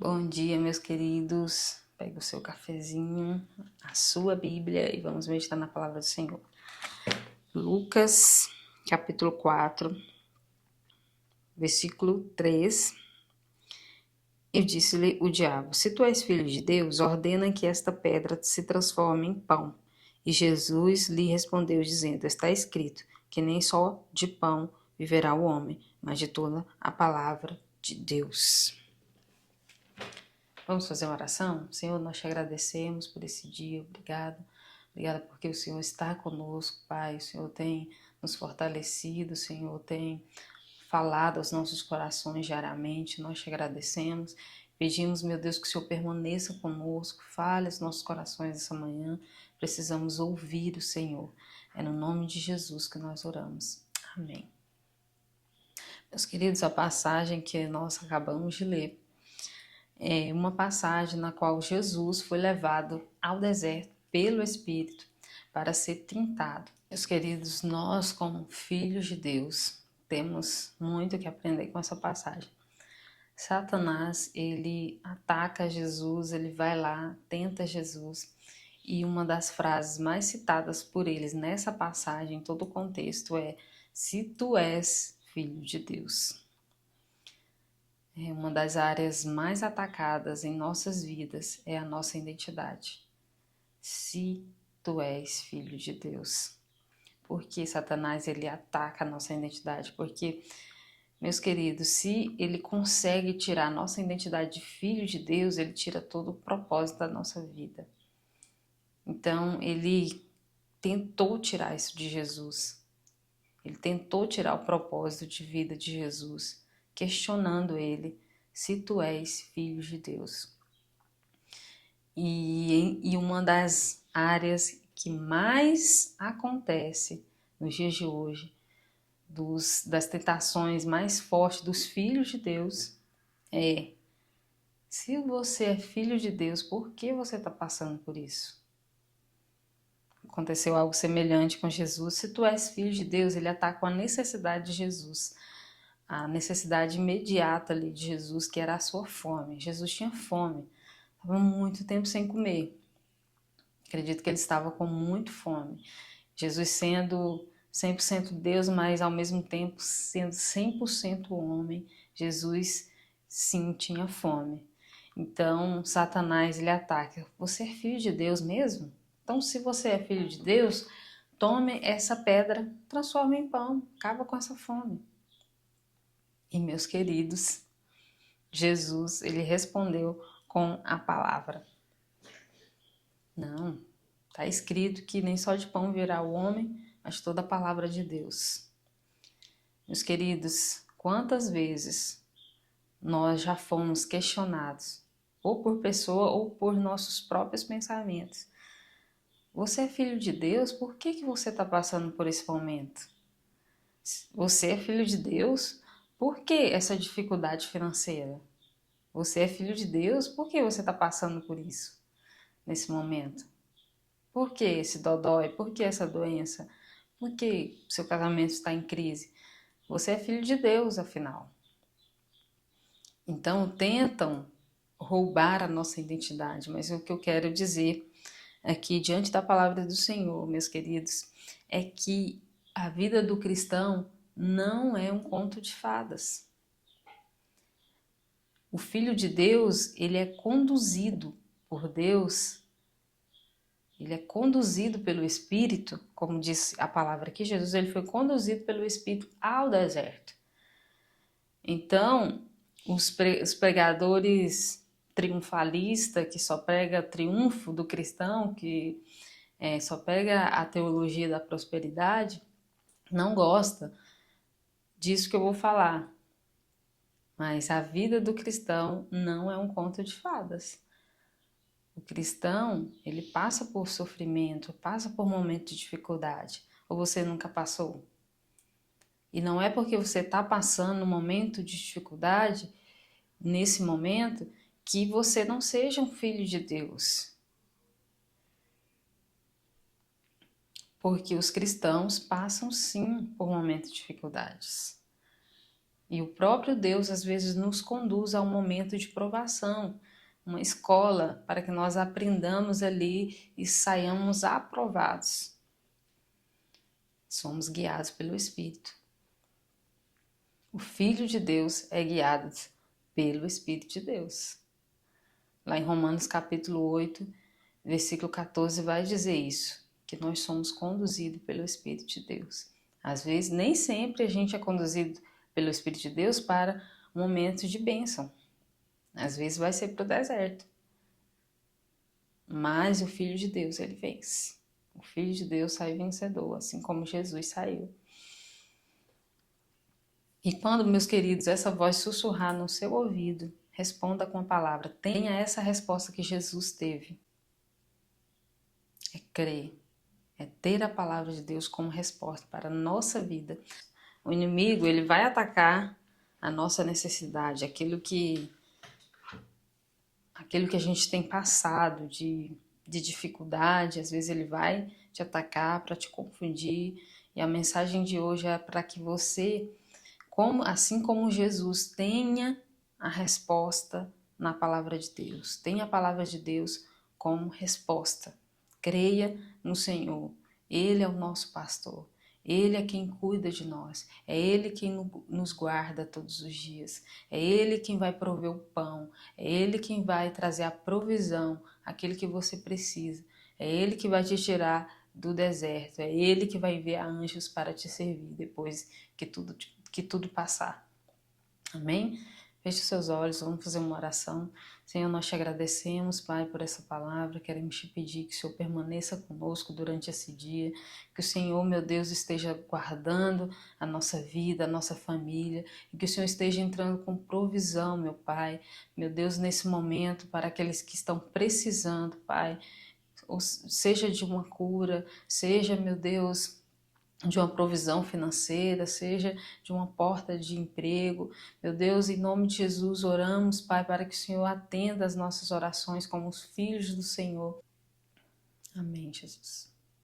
Bom dia, meus queridos. Pega o seu cafezinho, a sua Bíblia e vamos meditar na palavra do Senhor. Lucas, capítulo 4, versículo 3. E disse-lhe o diabo: Se tu és filho de Deus, ordena que esta pedra se transforme em pão. E Jesus lhe respondeu, dizendo: Está escrito que nem só de pão viverá o homem, mas de toda a palavra de Deus. Vamos fazer uma oração? Senhor, nós te agradecemos por esse dia, obrigada. Obrigada porque o Senhor está conosco, Pai. O Senhor tem nos fortalecido, o Senhor tem falado aos nossos corações diariamente. Nós te agradecemos. Pedimos, meu Deus, que o Senhor permaneça conosco, fale aos nossos corações essa manhã. Precisamos ouvir o Senhor. É no nome de Jesus que nós oramos. Amém. Meus queridos, a passagem que nós acabamos de ler é uma passagem na qual Jesus foi levado ao deserto pelo Espírito para ser tentado. Meus queridos, nós como filhos de Deus temos muito que aprender com essa passagem. Satanás, ele ataca Jesus, ele vai lá, tenta Jesus, e uma das frases mais citadas por eles nessa passagem, em todo o contexto, é: se tu és filho de Deus. É uma das áreas mais atacadas em nossas vidas é a nossa identidade. Se tu és filho de Deus. Por que Satanás ele ataca a nossa identidade? Porque, meus queridos, se ele consegue tirar a nossa identidade de filho de Deus, ele tira todo o propósito da nossa vida. Então, ele tentou tirar isso de Jesus. Ele tentou tirar o propósito de vida de Jesus, questionando ele: se tu és filho de Deus. E uma das áreas que mais acontece nos dias de hoje, das tentações mais fortes dos filhos de Deus, é: se você é filho de Deus, por que você está passando por isso? Aconteceu algo semelhante com Jesus. Se tu és filho de Deus, ele ataca a necessidade de Jesus, a necessidade imediata ali de Jesus, que era a sua fome. Jesus tinha fome, estava muito tempo sem comer. Acredito que ele estava com muito fome. Jesus sendo 100% Deus, mas ao mesmo tempo sendo 100% homem, Jesus sim tinha fome. Então Satanás ele ataca: você é filho de Deus mesmo? Então, se você é filho de Deus, tome essa pedra, transforme em pão, acaba com essa fome. E meus queridos, Jesus ele respondeu com a palavra. Não, está escrito que nem só de pão virá o homem, mas toda a palavra de Deus. Meus queridos, quantas vezes nós já fomos questionados, ou por pessoa ou por nossos próprios pensamentos: você é filho de Deus? Por que você está passando por esse momento? Você é filho de Deus? Por que essa dificuldade financeira? Você é filho de Deus? Por que você está passando por isso nesse momento? Por que esse dodói? Por que essa doença? Por que seu casamento está em crise? Você é filho de Deus, afinal. Então, tentam roubar a nossa identidade, mas o que eu quero dizer aqui, diante da palavra do Senhor, meus queridos, é que a vida do cristão não é um conto de fadas. O Filho de Deus, ele é conduzido por Deus, ele é conduzido pelo Espírito, como diz a palavra aqui, Jesus ele foi conduzido pelo Espírito ao deserto. Então, os pregadores triunfalistas, que só prega triunfo do cristão, que só prega a teologia da prosperidade, não gosta disso que eu vou falar. Mas a vida do cristão não é um conto de fadas. O cristão, ele passa por sofrimento, passa por momentos de dificuldade. Ou você nunca passou? E não é porque você está passando um momento de dificuldade, nesse momento, que você não seja um filho de Deus. Porque os cristãos passam sim por momentos de dificuldades. E o próprio Deus às vezes nos conduz a um momento de provação, uma escola para que nós aprendamos ali e saiamos aprovados. Somos guiados pelo Espírito. O Filho de Deus é guiado pelo Espírito de Deus. Lá em Romanos capítulo 8, versículo 14 vai dizer isso, que nós somos conduzidos pelo Espírito de Deus. Às vezes, nem sempre a gente é conduzido pelo Espírito de Deus para um momento de bênção. Às vezes vai ser para o deserto. Mas o Filho de Deus, ele vence. O Filho de Deus sai vencedor, assim como Jesus saiu. E quando, meus queridos, essa voz sussurrar no seu ouvido, responda com a palavra. Tenha essa resposta que Jesus teve. É crer. É ter a palavra de Deus como resposta para a nossa vida. O inimigo, ele vai atacar a nossa necessidade, aquilo que a gente tem passado de dificuldade, às vezes ele vai te atacar para te confundir. E a mensagem de hoje é para que você, assim como Jesus, tenha a resposta na palavra de Deus. Tenha a palavra de Deus como resposta. Creia no Senhor. Ele é o nosso pastor. Ele é quem cuida de nós, é Ele quem nos guarda todos os dias, é Ele quem vai prover o pão, é Ele quem vai trazer a provisão, aquilo que você precisa, é Ele que vai te tirar do deserto, é Ele que vai enviar anjos para te servir depois que tudo passar. Amém? Feche seus olhos, vamos fazer uma oração. Senhor, nós te agradecemos, Pai, por essa palavra. Queremos te pedir que o Senhor permaneça conosco durante esse dia, que o Senhor, meu Deus, esteja guardando a nossa vida, a nossa família, e que o Senhor esteja entrando com provisão, meu Pai, meu Deus, nesse momento, para aqueles que estão precisando, Pai, ou seja de uma cura, seja, meu Deus, de uma provisão financeira, seja de uma porta de emprego. Meu Deus, em nome de Jesus, oramos, Pai, para que o Senhor atenda as nossas orações como os filhos do Senhor. Amém, Jesus.